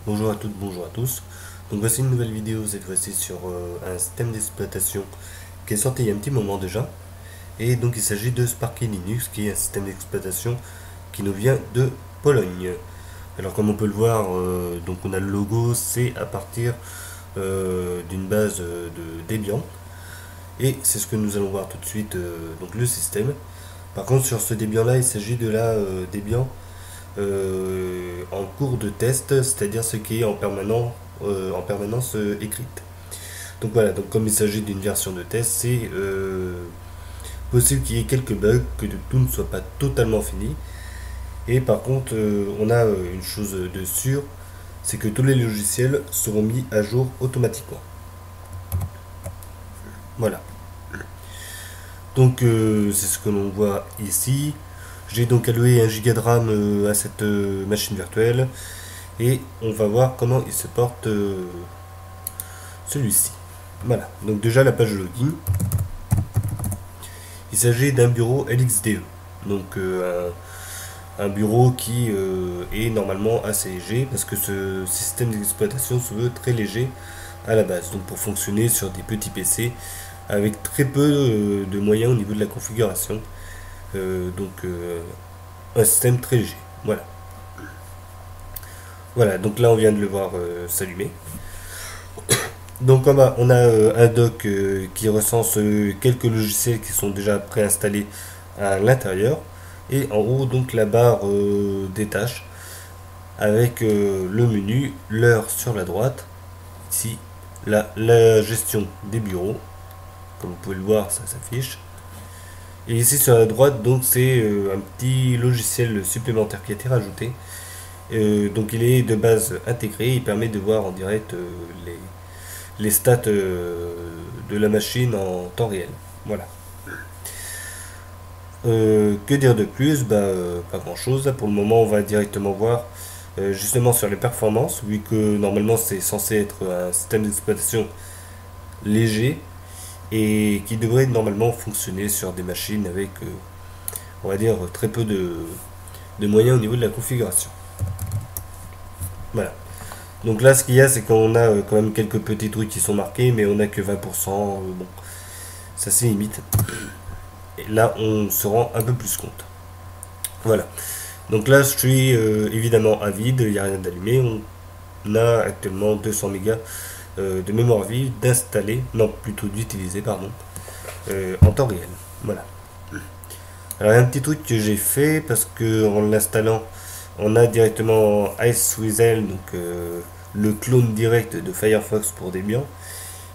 Bonjour à toutes, bonjour à tous. Donc voici une nouvelle vidéo, cette fois-ci sur un système d'exploitation qui est sorti il y a un petit moment déjà. Et donc il s'agit de Sparky Linux, qui est un système d'exploitation qui nous vient de Pologne. Alors comme on peut le voir, donc on a le logo, c'est à partir d'une base de Debian. Et c'est ce que nous allons voir tout de suite, donc le système. Par contre sur ce Debian là, il s'agit de la Debian en cours de test, c'est-à-dire ce qui est en permanence écrite. Donc voilà, donc comme il s'agit d'une version de test, c'est possible qu'il y ait quelques bugs, que tout ne soit pas totalement fini. Et par contre, on a une chose de sûre, c'est que tous les logiciels seront mis à jour automatiquement. Voilà. Donc c'est ce que l'on voit ici. J'ai donc alloué 1 giga de RAM à cette machine virtuelle et on va voir comment il se porte celui-ci. Voilà, donc déjà la page de login. Il s'agit d'un bureau LXDE, donc un bureau qui est normalement assez léger parce que ce système d'exploitation se veut très léger à la base, donc pour fonctionner sur des petits PC avec très peu de moyens au niveau de la configuration. Un système très léger. Voilà. Voilà, donc là on vient de le voir s'allumer. Donc en bas on a un doc qui recense quelques logiciels qui sont déjà préinstallés à l'intérieur. Et en haut donc la barre des tâches avec le menu, l'heure sur la droite. Ici la gestion des bureaux. Comme vous pouvez le voir, ça s'affiche. Et ici sur la droite, donc c'est un petit logiciel supplémentaire qui a été rajouté. Donc il est de base intégré, il permet de voir en direct les stats de la machine en temps réel. Voilà. Que dire de plus? Pas grand chose. Pour le moment, on va directement voir justement sur les performances, vu que normalement c'est censé être un système d'exploitation léger et qui devrait normalement fonctionner sur des machines avec, on va dire, très peu de moyens au niveau de la configuration. Voilà. Donc là, ce qu'il y a, c'est qu'on a quand même quelques petits trucs qui sont marqués, mais on n'a que 20%. Bon, ça c'est limite. Et là, on se rend un peu plus compte. Voilà. Donc là, je suis évidemment à vide, il n'y a rien d'allumé. On a actuellement 200 mégas de mémoire vive d'installer, non plutôt d'utiliser, pardon, en temps réel. Voilà. Alors, il y a un petit truc que j'ai fait parce que en l'installant, on a directement Iceweasel, donc le clone direct de Firefox pour Debian.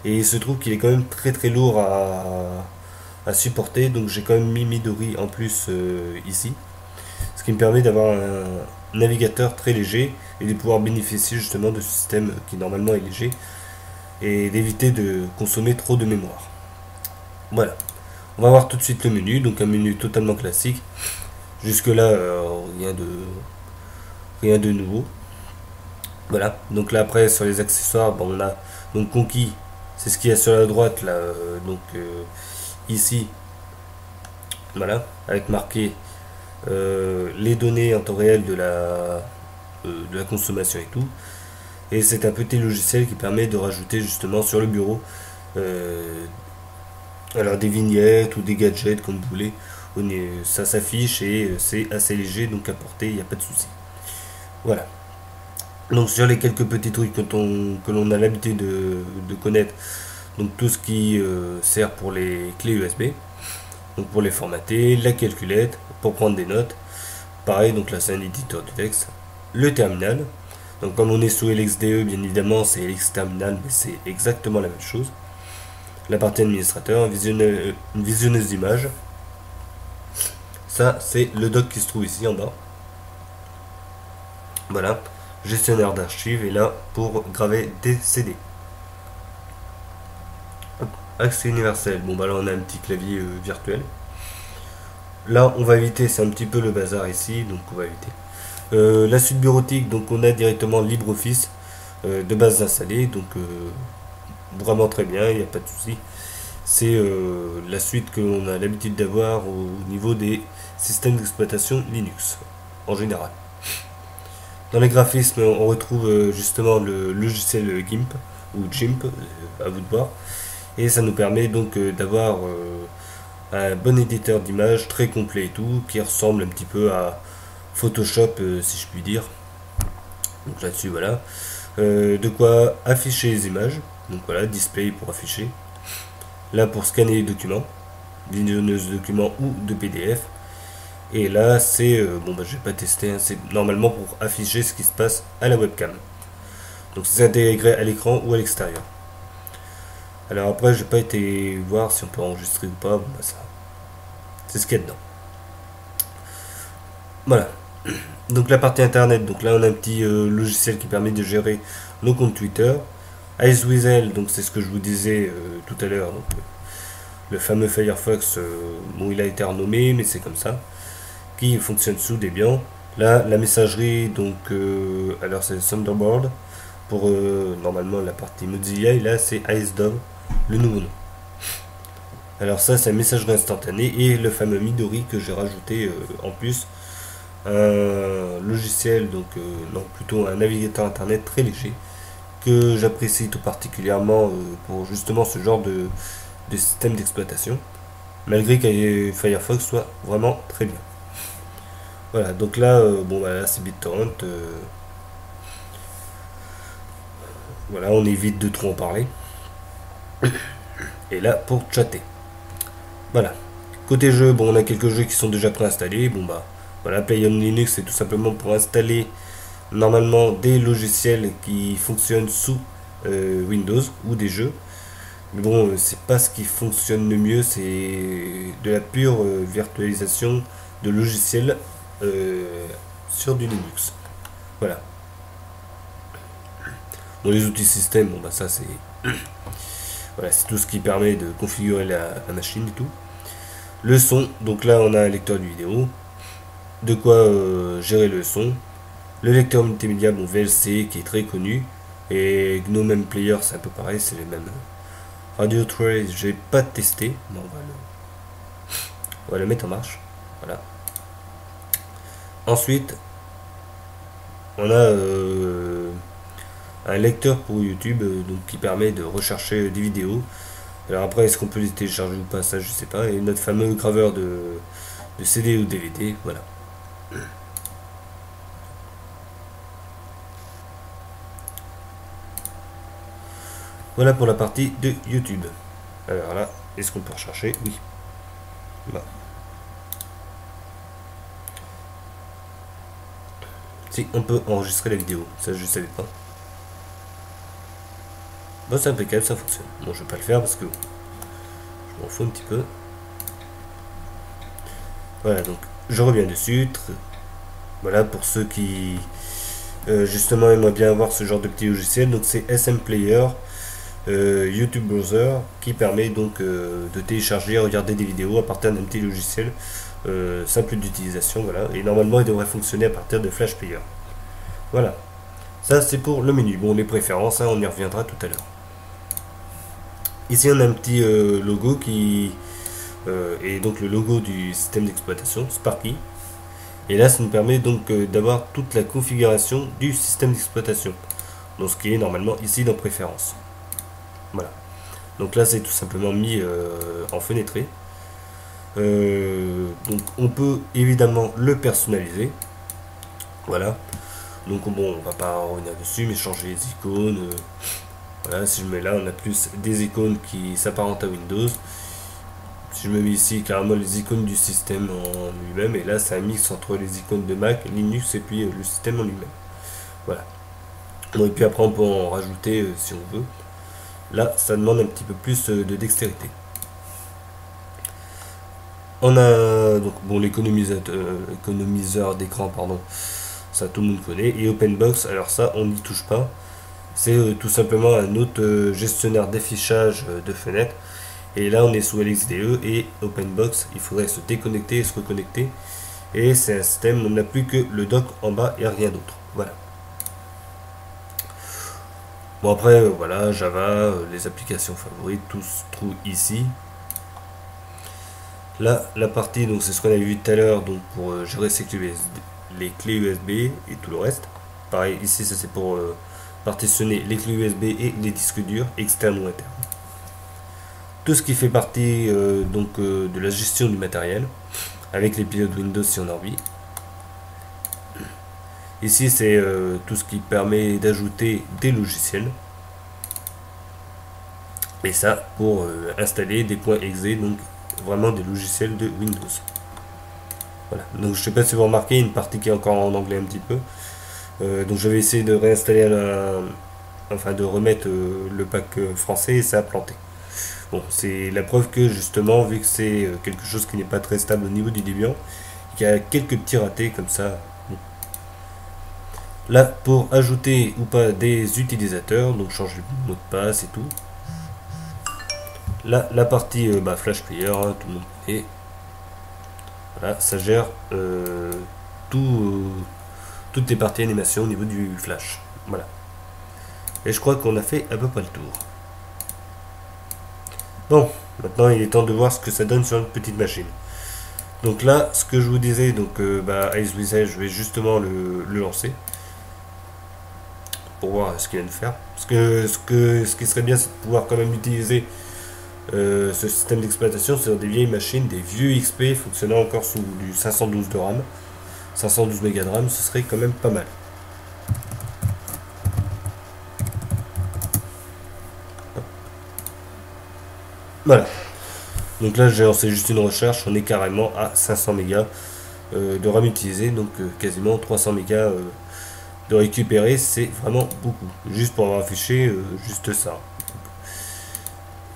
Et il se trouve qu'il est quand même très très lourd à supporter, donc j'ai quand même mis Midori en plus ici. Ce qui me permet d'avoir un navigateur très léger et de pouvoir bénéficier justement de ce système qui normalement est léger et d'éviter de consommer trop de mémoire. Voilà. On va voir tout de suite le menu, donc un menu totalement classique. Jusque là, rien de nouveau. Voilà. Donc là après sur les accessoires, bon, on a donc Conquis, c'est ce qu'il y a sur la droite là, ici. Voilà, avec marqué les données en temps réel de la consommation et tout. Et c'est un petit logiciel qui permet de rajouter justement sur le bureau alors des vignettes ou des gadgets comme vous voulez. Ça s'affiche et c'est assez léger, donc à porter, il n'y a pas de souci. Voilà. Donc sur les quelques petits trucs que l'on a l'habitude de connaître, donc tout ce qui sert pour les clés USB, donc pour les formater, la calculette, pour prendre des notes. Pareil, donc là c'est un éditeur de texte. Le terminal. Donc comme on est sous LXDE, bien évidemment c'est LX Terminal, mais c'est exactement la même chose. La partie administrateur, une visionneuse d'images. Ça c'est le doc qui se trouve ici en bas. Voilà. Gestionnaire d'archives et là pour graver des CD. Accès universel. Bon bah là on a un petit clavier virtuel. Là on va éviter, c'est un petit peu le bazar ici, donc on va éviter. La suite bureautique, donc on a directement LibreOffice de base installé, donc vraiment très bien, il n'y a pas de souci. C'est la suite que l'on a l'habitude d'avoir au niveau des systèmes d'exploitation Linux en général. Dans les graphismes, on retrouve justement le logiciel GIMP ou GIMP, à vous de voir. Et ça nous permet donc d'avoir un bon éditeur d'image très complet et tout, qui ressemble un petit peu à Photoshop, si je puis dire. Donc là-dessus, voilà. De quoi afficher les images. Donc voilà, display pour afficher. Là pour scanner les documents, visionneuse de documents ou de PDF. Et là c'est, bon bah je vais pas tester, hein, c'est normalement pour afficher ce qui se passe à la webcam. Donc c'est intégré à l'écran ou à l'extérieur. Alors après j'ai pas été voir si on peut enregistrer ou pas, bon bah ça, c'est ce qu'il y a dedans. Voilà. Donc la partie internet, donc là on a un petit logiciel qui permet de gérer nos comptes Twitter. Iceweasel, donc c'est ce que je vous disais tout à l'heure, donc le fameux Firefox, bon il a été renommé mais c'est comme ça, qui fonctionne sous Debian. Là la messagerie, donc alors c'est Thunderbird pour normalement la partie Mozilla, et là c'est IceDove, le nouveau nom. Alors ça c'est la messagerie instantanée, et le fameux Midori que j'ai rajouté en plus, un logiciel, donc non plutôt un navigateur internet très léger que j'apprécie tout particulièrement pour justement ce genre de système d'exploitation, malgré que Firefox soit vraiment très bien. Voilà, donc là, bon, bah, là c'est BitTorrent. Voilà, on évite de trop en parler. Et là, pour chatter. Voilà. Côté jeu, bon, on a quelques jeux qui sont déjà préinstallés. Bon, bah, voilà, Play on Linux, c'est tout simplement pour installer normalement des logiciels qui fonctionnent sous Windows ou des jeux. Mais bon, c'est pas ce qui fonctionne le mieux, c'est de la pure virtualisation de logiciels sur du Linux. Voilà. Bon, les outils système, bon bah ça c'est voilà, c'est tout ce qui permet de configurer la machine et tout. Le son, donc là on a un lecteur de vidéo, de quoi gérer le son. Le lecteur multimédia, bon VLC qui est très connu, et GNOME Player c'est un peu pareil, c'est les mêmes. Radio Trace, j'ai pas testé, mais on va le mettre en marche. Voilà. Ensuite, on a un lecteur pour YouTube, donc qui permet de rechercher des vidéos. Alors après, est-ce qu'on peut les télécharger ou pas, ça je sais pas. Et notre fameux graveur de CD ou DVD, voilà. Voilà pour la partie de YouTube. Alors là, est-ce qu'on peut rechercher? Oui. Bah. Si, on peut enregistrer la vidéo. Ça, je savais pas. Bon, c'est impeccable, ça fonctionne. Bon, je vais pas le faire parce que je m'en fous un petit peu. Voilà, donc je reviens dessus. Voilà, pour ceux qui justement aimeraient bien avoir ce genre de petit logiciel. Donc c'est SM Player, YouTube Browser, qui permet donc de télécharger et regarder des vidéos à partir d'un petit logiciel simple d'utilisation. Voilà, et normalement il devrait fonctionner à partir de Flash Player. Voilà, ça c'est pour le menu. Bon, les préférences, hein, on y reviendra tout à l'heure. Ici on a un petit logo qui est donc le logo du système d'exploitation Sparky. Et là ça nous permet donc d'avoir toute la configuration du système d'exploitation, donc ce qui est normalement ici dans préférences. Voilà, donc là c'est tout simplement mis en fenêtré. Donc on peut évidemment le personnaliser. Voilà, donc bon, on va pas revenir dessus, mais changer les icônes. Voilà, si je mets là, on a plus des icônes qui s'apparentent à Windows. Si je me mets ici, carrément les icônes du système en lui-même, et là c'est un mix entre les icônes de Mac, Linux et puis le système en lui-même. Voilà. Bon, et puis après on peut en rajouter si on veut. Là, ça demande un petit peu plus de dextérité. On a donc bon l'économiseur d'écran, pardon, ça tout le monde connaît. Et OpenBox, alors ça on n'y touche pas. C'est tout simplement un autre gestionnaire d'affichage de fenêtres. Et là on est sous LXDE et OpenBox, il faudrait se déconnecter et se reconnecter. Et c'est un système, on n'a plus que le dock en bas et rien d'autre. Voilà. Bon après voilà, Java, les applications favorites, tout se trouve ici. Là la partie, donc c'est ce qu'on avait vu tout à l'heure, donc pour gérer les clés USB et tout le reste. Pareil, ici, ça c'est pour partitionner les clés USB et les disques durs, externes ou internes. Tout ce qui fait partie de la gestion du matériel, avec les pilotes Windows si on a envie. Ici, c'est tout ce qui permet d'ajouter des logiciels. Et ça, pour installer des points exe, donc vraiment des logiciels de Windows. Voilà. Donc je sais pas si vous remarquez, une partie qui est encore en anglais un petit peu. Donc je vais essayer de réinstaller enfin de remettre le pack français et ça a planté. Bon, c'est la preuve que justement, vu que c'est quelque chose qui n'est pas très stable au niveau du Debian, qu'il y a quelques petits ratés comme ça. Bon. Là, pour ajouter ou pas des utilisateurs, donc changer le mot de passe et tout. Là, la partie Flash Player, hein, tout le monde connaît. Voilà, ça gère toutes les parties animation au niveau du Flash. Voilà. Et je crois qu'on a fait à peu près le tour. Bon, maintenant il est temps de voir ce que ça donne sur une petite machine. Donc là, ce que je vous disais, donc IceWizard, je vais justement le lancer pour voir ce qu'il vient de faire. Parce que ce qui serait bien, c'est de pouvoir quand même utiliser ce système d'exploitation sur des vieilles machines, des vieux XP fonctionnant encore sous du 512 de RAM, 512 mégas de RAM, ce serait quand même pas mal. Voilà. Donc là, j'ai lancé juste une recherche, on est carrément à 500 mégas de RAM utilisé, donc quasiment 300 mégas de récupérer, c'est vraiment beaucoup. Juste pour avoir affiché juste ça.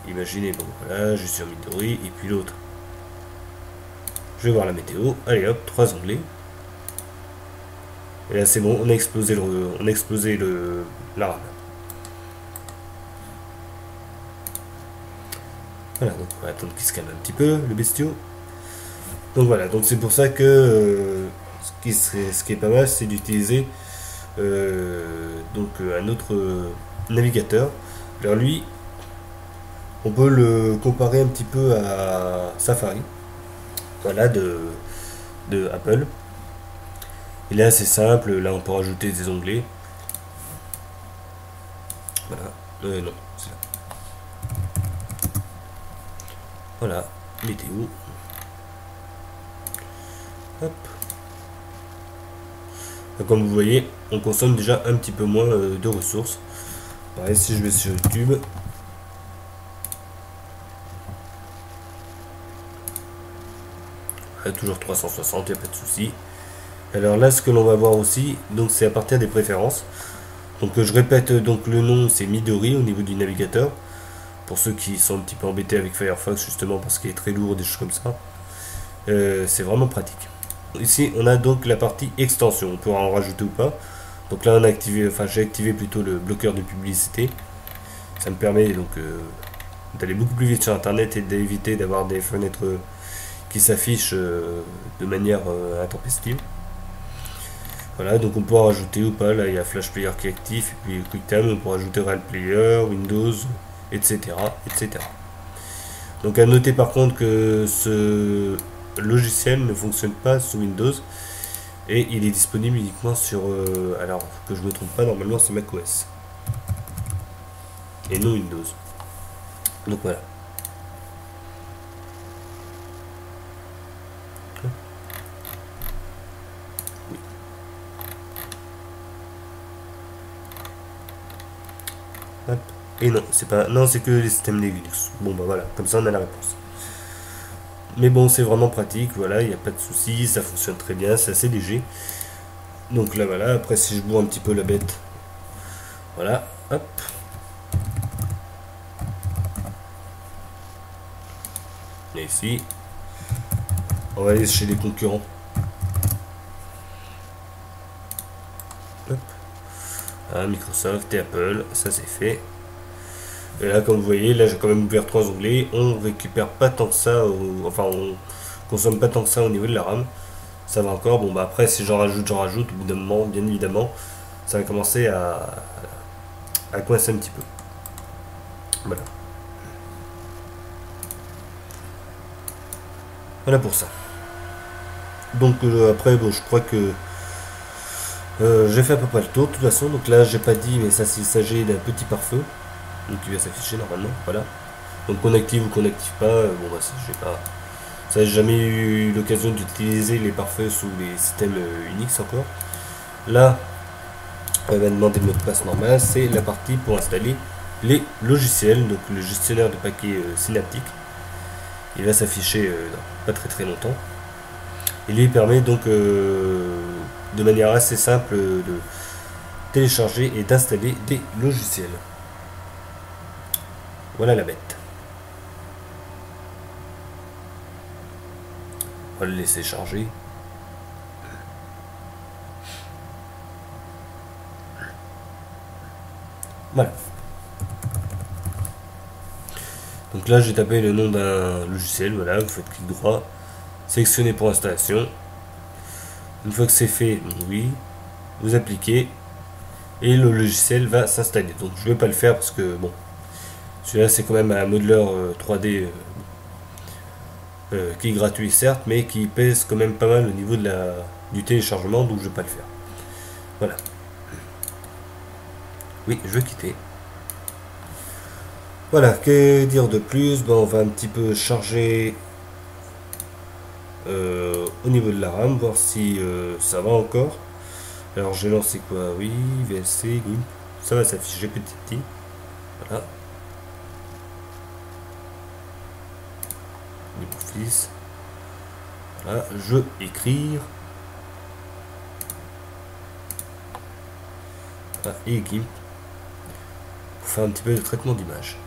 Imaginez, bon voilà, je suis sur Midori, et puis l'autre. Je vais voir la météo, allez hop, 3 onglets. Et là c'est bon, on a explosé la RAM. Voilà, donc on va attendre qu'il se calme un petit peu, le bestiau. Donc voilà, donc c'est pour ça que ce qui est pas mal, c'est d'utiliser un autre navigateur. Alors lui, on peut le comparer un petit peu à Safari, voilà, de Apple. Il est assez simple, là on peut rajouter des onglets. Voilà, non, c'est là. Voilà, météo. Hop. Comme vous voyez, on consomme déjà un petit peu moins de ressources. Pareil, si je vais sur YouTube, toujours 360, il n'y a pas de souci. Alors là, ce que l'on va voir aussi, donc c'est à partir des préférences. Donc je répète, donc le nom c'est Midori au niveau du navigateur. Pour ceux qui sont un petit peu embêtés avec Firefox justement parce qu'il est très lourd, des choses comme ça. C'est vraiment pratique. Ici on a donc la partie extension, on pourra en rajouter ou pas. Donc là on a activé, enfin j'ai activé plutôt le bloqueur de publicité. Ça me permet donc d'aller beaucoup plus vite sur internet et d'éviter d'avoir des fenêtres qui s'affichent de manière intempestive. Voilà, donc on pourra rajouter ou pas, là il y a Flash Player qui est actif, et puis QuickTime, on pourra rajouter Real Player, Windows, etc. etc. Donc à noter par contre que ce logiciel ne fonctionne pas sous Windows et il est disponible uniquement sur, alors que je ne me trompe pas, normalement c'est macOS et non Windows. Donc voilà. Hop. Et non, c'est pas, non, c'est que les systèmes Linux. Bon bah voilà, comme ça on a la réponse. Mais bon, c'est vraiment pratique, voilà, il n'y a pas de souci, ça fonctionne très bien, c'est assez léger. Donc là voilà, après si je bourre un petit peu la bête, voilà, hop. Et ici, on va aller chez les concurrents. Hop. Ah, Microsoft et Apple, ça c'est fait. Et là, comme vous voyez, là j'ai quand même ouvert 3 onglets. On récupère pas tant que ça, enfin on consomme pas tant que ça au niveau de la RAM. Ça va encore. Bon bah après si j'en rajoute. Au bout d'un moment, bien évidemment, ça va commencer à coincer un petit peu. Voilà. Voilà pour ça. Donc après, bon, je crois que J'ai fait à peu près le tour de toute façon. Donc là, j'ai pas dit, mais ça, s'il s'agit d'un petit pare-feu. Donc il va s'afficher normalement. Voilà. Donc qu'on active ou qu'on n'active pas. Bon, bah, j'ai pas. Ça, j'ai jamais eu l'occasion d'utiliser les pare-feux sous les systèmes Unix encore. Là, on va demander le mot de passe normal. C'est la partie pour installer les logiciels. Donc le gestionnaire de paquets synaptique. Il va s'afficher dans pas très longtemps. Il lui permet donc de manière assez simple de télécharger et d'installer des logiciels. Voilà la bête. On va le laisser charger. Voilà. Donc là, j'ai tapé le nom d'un logiciel. Voilà, vous faites clic droit, sélectionnez pour installation. Une fois que c'est fait, oui, vous appliquez et le logiciel va s'installer. Donc je vais pas le faire parce que bon, celui-là c'est quand même un modeleur 3D qui est gratuit certes, mais qui pèse quand même pas mal au niveau de du téléchargement, donc je vais pas le faire. Voilà. Oui, je vais quitter. Voilà, que dire de plus? Ben, on va un petit peu charger au niveau de la RAM, voir si ça va encore. Alors j'ai lancé quoi? Oui, VLC, oui. Ça va s'afficher petit petit. Voilà. LibreOffice. Voilà, je écrire. Voilà, et GIMP. Pour faire un petit peu de traitement d'image.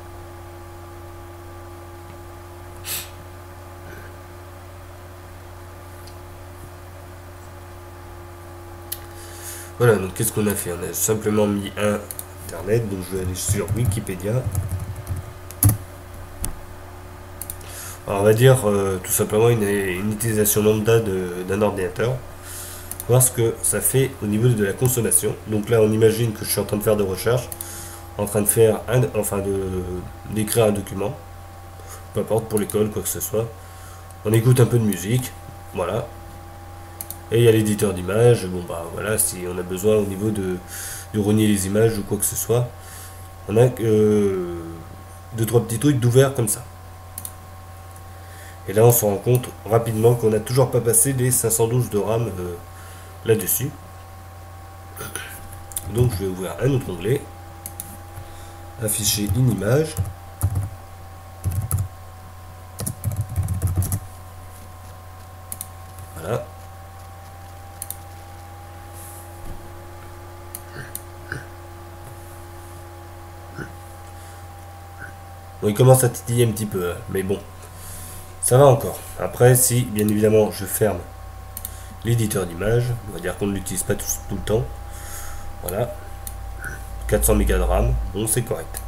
Voilà, donc qu'est-ce qu'on a fait? On a simplement mis un internet, donc je vais aller sur Wikipédia. Alors on va dire tout simplement une utilisation lambda d'un ordinateur. Voir ce que ça fait au niveau de la consommation. Donc là on imagine que je suis en train de faire des recherches, en train de faire d'écrire un document, peu importe pour l'école, quoi que ce soit. On écoute un peu de musique, voilà. Et il y a l'éditeur d'images, bon bah voilà, si on a besoin au niveau de renier les images ou quoi que ce soit. On a deux trois petits trucs d'ouvert comme ça. Et là on se rend compte rapidement qu'on n'a toujours pas passé les 512 de RAM là-dessus. Donc je vais ouvrir un autre onglet, afficher une image. Voilà. Bon, il commence à titiller un petit peu, mais bon, ça va encore. Après, si bien évidemment je ferme l'éditeur d'image, on va dire qu'on ne l'utilise pas tout le temps. Voilà. 400 mégas de RAM, bon c'est correct.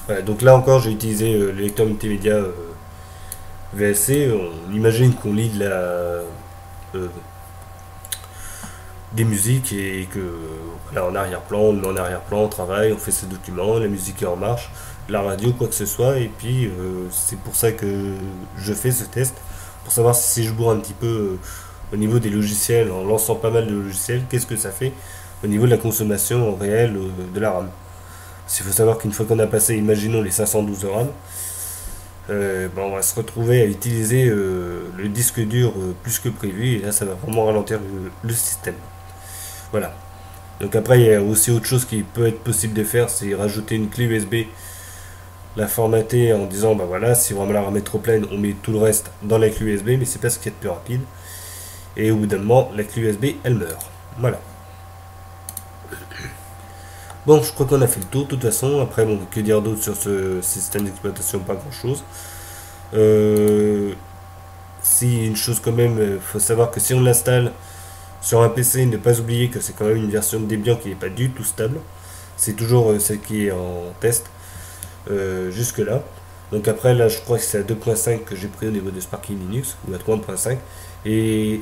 Voilà, donc là encore j'ai utilisé le lecteur multimédia VLC. On imagine qu'on lit des musiques et que voilà, en arrière-plan, on met en arrière-plan, on travaille, on fait ses documents, la musique est en marche, la radio, quoi que ce soit, et puis c'est pour ça que je fais ce test, pour savoir si je bourre un petit peu au niveau des logiciels, en lançant pas mal de logiciels, qu'est-ce que ça fait au niveau de la consommation réelle de la RAM. Parce qu'il faut savoir qu'une fois qu'on a passé, imaginons les 512 de RAM, ben on va se retrouver à utiliser le disque dur plus que prévu, et là ça va vraiment ralentir le système. Voilà. Donc après, il y a aussi autre chose qui peut être possible de faire, c'est rajouter une clé USB, la formater en disant, bah voilà, si vraiment la RAM est trop pleine, on met tout le reste dans la clé USB, mais c'est pas ce qui est le plus rapide. Et au bout d'un moment, la clé USB, elle meurt. Voilà. Bon, je crois qu'on a fait le tour de toute façon. Après, bon, que dire d'autre sur ce système d'exploitation? Pas grand chose. Si une chose quand même, faut savoir que si on l'installe sur un PC, ne pas oublier que c'est quand même une version de Debian qui n'est pas du tout stable. C'est toujours celle qui est en test jusque là. Donc après là je crois que c'est à 2.5 que j'ai pris au niveau de Sparky Linux, ou à 3.5. Et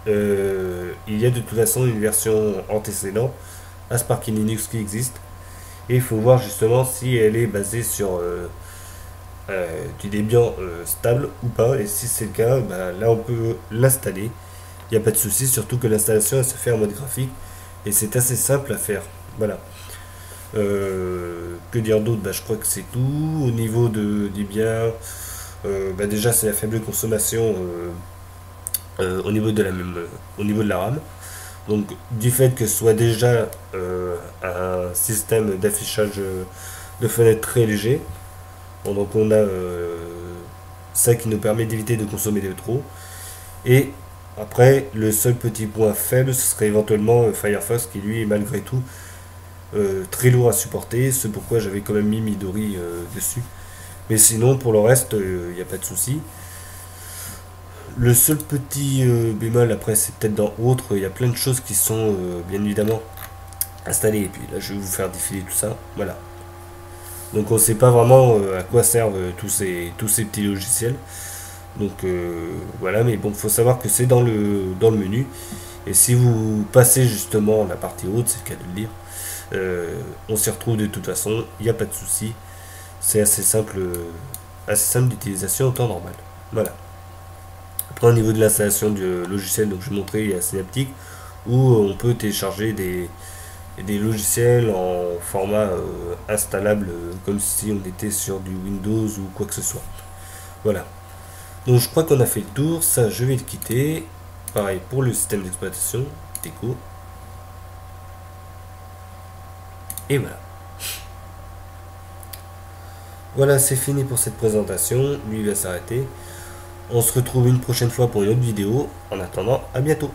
il y a de toute façon une version antécédente à Sparky Linux qui existe. Et il faut voir justement si elle est basée sur du Debian stable ou pas. Et si c'est le cas, bah, là on peut l'installer il n'y a pas de souci, surtout que l'installation elle se fait en mode graphique et c'est assez simple à faire. Voilà. Que dire d'autre? Bah, je crois que c'est tout. Au niveau des biens, bah, déjà c'est la faible consommation au niveau de au niveau de la RAM. Donc du fait que ce soit déjà un système d'affichage de fenêtres très léger, bon, donc on a ça qui nous permet d'éviter de consommer de trop. Et après, le seul petit point faible, ce serait éventuellement Firefox qui lui est malgré tout très lourd à supporter, c'est pourquoi j'avais quand même mis Midori dessus. Mais sinon, pour le reste, il n'y a pas de souci. Le seul petit bémol, après, c'est peut-être dans autre, il y a plein de choses qui sont bien évidemment installées. Et puis là, je vais vous faire défiler tout ça. Voilà. Donc on ne sait pas vraiment à quoi servent tous ces petits logiciels. Donc voilà, mais bon, il faut savoir que c'est dans le menu. Et si vous passez justement la partie haute, c'est le cas de le dire, on s'y retrouve de toute façon, il n'y a pas de souci. C'est assez simple d'utilisation en temps normal. Voilà. Après, au niveau de l'installation du logiciel, donc je vais montrer, il y a Synaptic où on peut télécharger des logiciels en format installable comme si on était sur du Windows ou quoi que ce soit. Voilà. Donc je crois qu'on a fait le tour. Ça, je vais le quitter. Pareil pour le système d'exploitation. Déco. Et voilà. Voilà, c'est fini pour cette présentation. Lui, il va s'arrêter. On se retrouve une prochaine fois pour une autre vidéo. En attendant, à bientôt.